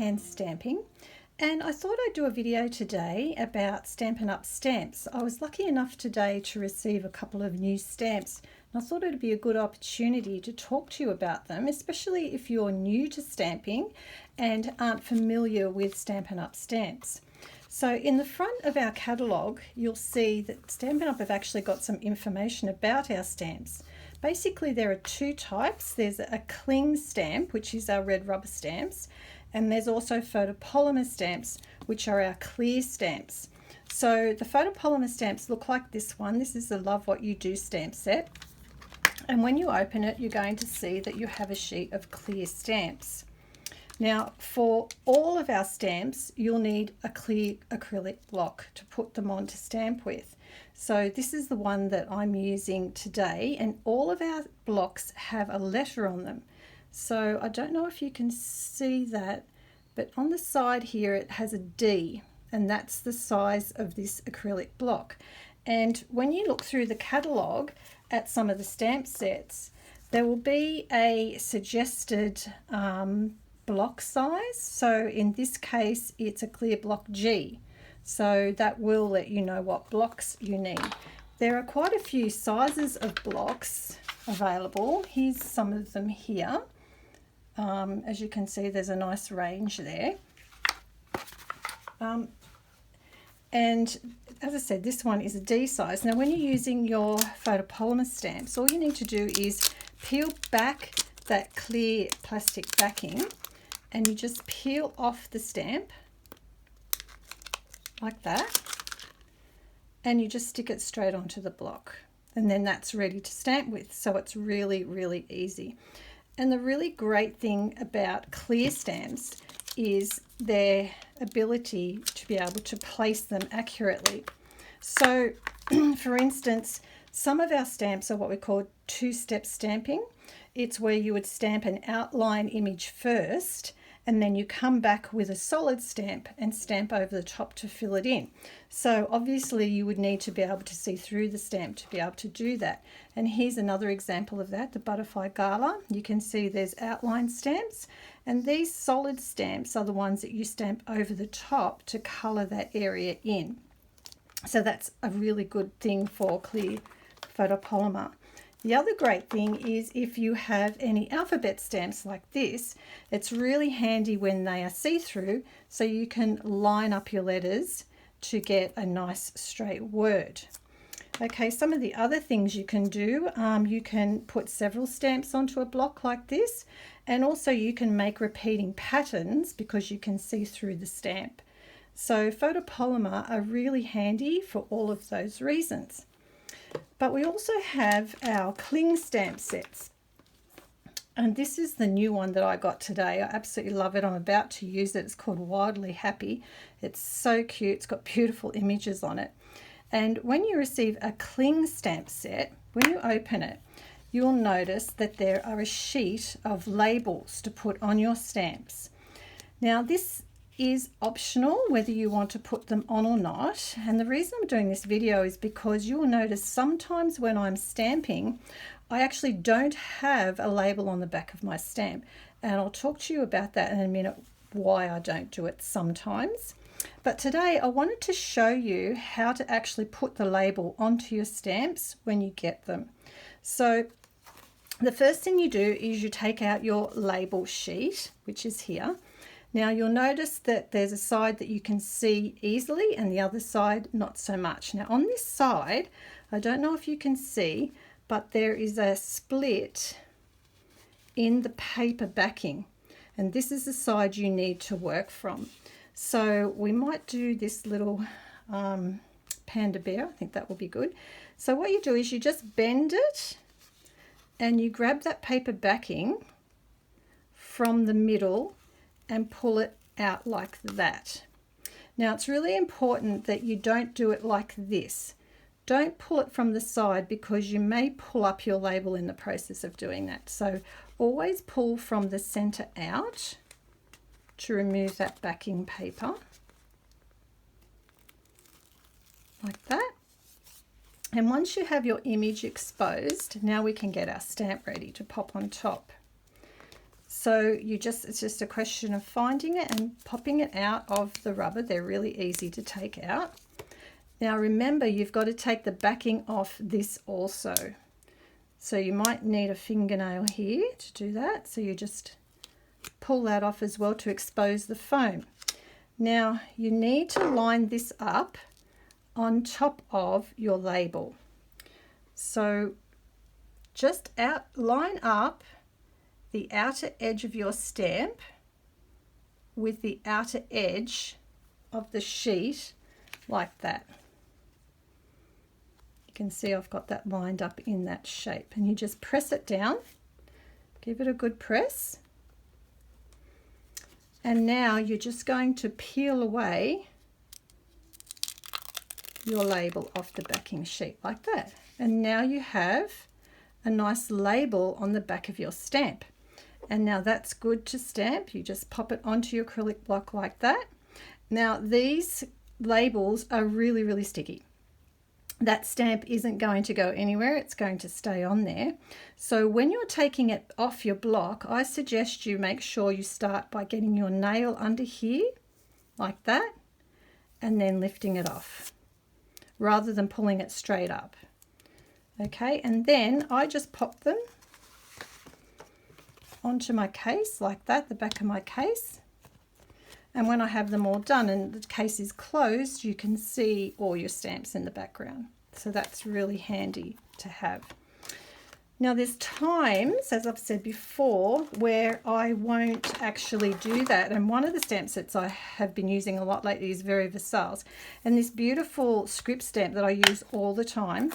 hand stamping, and I thought I'd do a video today about Stampin' Up stamps. I was lucky enough today to receive a couple of new stamps, and I thought it would be a good opportunity to talk to you about them, especially if you're new to stamping and aren't familiar with Stampin' Up stamps. So in the front of our catalogue, you'll see that Stampin' Up have actually got some information about our stamps. Basically, there are two types. There's a cling stamp, which is our red rubber stamps, and there's also photopolymer stamps, which are our clear stamps. So the photopolymer stamps look like this one. This is the Love What You Do stamp set. And when you open it, you're going to see that you have a sheet of clear stamps. Now, for all of our stamps, you'll need a clear acrylic block to put them on to stamp with. So this is the one that I'm using today, and all of our blocks have a letter on them. So I don't know if you can see that, but on the side here it has a D, and that's the size of this acrylic block. And when you look through the catalogue at some of the stamp sets, there will be a suggested block size. So in this case it's a clear block G, so that will let you know what blocks you need. There are quite a few sizes of blocks available. Here's some of them here. As you can see, there's a nice range there. And as I said, this one is a D size. Now when you're using your photopolymer stamps, all you need to do is peel back that clear plastic backing, and you just peel off the stamp like that, and you just stick it straight onto the block, and then that's ready to stamp with. So it's really easy. And the really great thing about clear stamps is their ability to be able to place them accurately. So for instance, some of our stamps are what we call two-step stamping. It's where you would stamp an outline image first, and then you come back with a solid stamp and stamp over the top to fill it in. So obviously you would need to be able to see through the stamp to be able to do that. And here's another example of that, the Butterfly Gala. You can see there's outline stamps, and these solid stamps are the ones that you stamp over the top to colour that area in. So that's a really good thing for clear photopolymer. The other great thing is if you have any alphabet stamps like this, it's really handy when they are see-through, so you can line up your letters to get a nice straight word. Okay, some of the other things you can do, you can put several stamps onto a block like this, and also you can make repeating patterns because you can see through the stamp. So photopolymer are really handy for all of those reasons. But we also have our cling stamp sets, and this is the new one that I got today. I absolutely love it. I'm about to use it. It's called Wildly Happy. It's so cute. It's got beautiful images on it. And when you receive a cling stamp set, when you open it, you'll notice that there are a sheet of labels to put on your stamps. Now this is optional whether you want to put them on or not, and the reason I'm doing this video is because you'll notice sometimes when I'm stamping I actually don't have a label on the back of my stamp, and I'll talk to you about that in a minute, why I don't do it sometimes. But today I wanted to show you how to actually put the label onto your stamps when you get them. So the first thing you do is you take out your label sheet, which is here. Now you'll notice that there's a side that you can see easily and the other side not so much. Now on this side, I don't know if you can see, but there is a split in the paper backing, and this is the side you need to work from. So we might do this little panda bear. I think that will be good. So what you do is you just bend it and you grab that paper backing from the middle and pull it out like that. Now it's really important that you don't do it like this. Don't pull it from the side because you may pull up your label in the process of doing that. So always pull from the center out to remove that backing paper like that. And once you have your image exposed, now we can get our stamp ready to pop on top. So it's just a question of finding it and popping it out of the rubber. They're really easy to take out. Now remember, you've got to take the backing off this also. So you might need a fingernail here to do that. So you just pull that off as well to expose the foam. Now you need to line this up on top of your label. So just line up the outer edge of your stamp with the outer edge of the sheet like that. You can see I've got that lined up in that shape, and you just press it down, give it a good press, and now you're just going to peel away your label off the backing sheet like that, and now you have a nice label on the back of your stamp. And now that's good to stamp. You just pop it onto your acrylic block like that. Now these labels are really, really sticky. That stamp isn't going to go anywhere, it's going to stay on there. So when you're taking it off your block, I suggest you make sure you start by getting your nail under here like that, and then lifting it off rather than pulling it straight up. Okay, and then I just pop them onto my case like that, the back of my case. And when I have them all done and the case is closed, you can see all your stamps in the background. So that's really handy to have. Now there's times, as I've said before, where I won't actually do that. And one of the stamp sets I have been using a lot lately is Very Versailles. And this beautiful script stamp that I use all the time,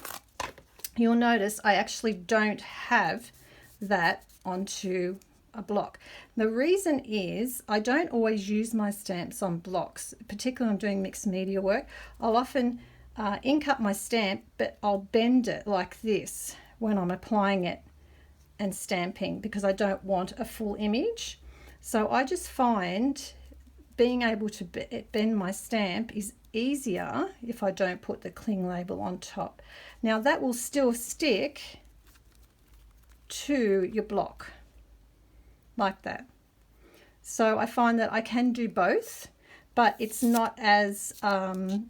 you'll notice I actually don't have that onto a block. The reason is I don't always use my stamps on blocks, particularly when I'm doing mixed media work. I'll often ink up my stamp, but I'll bend it like this when I'm applying it and stamping, because I don't want a full image. So I just find being able to bend my stamp is easier if I don't put the cling label on top. Now that will still stick to your block like that. So I find that I can do both, but it's not as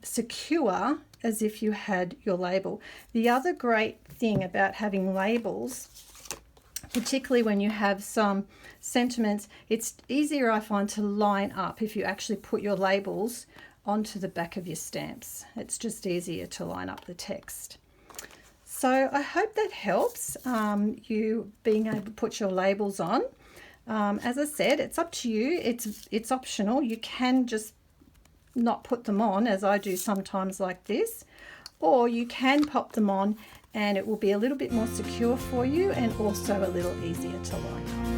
secure as if you had your label. The other great thing about having labels, particularly when you have some sentiments, it's easier, I find, to line up if you actually put your labels onto the back of your stamps. It's just easier to line up the text. So I hope that helps you being able to put your labels on. As I said, it's up to you. It's optional. You can just not put them on, as I do sometimes like this, or you can pop them on and it will be a little bit more secure for you and also a little easier to line up.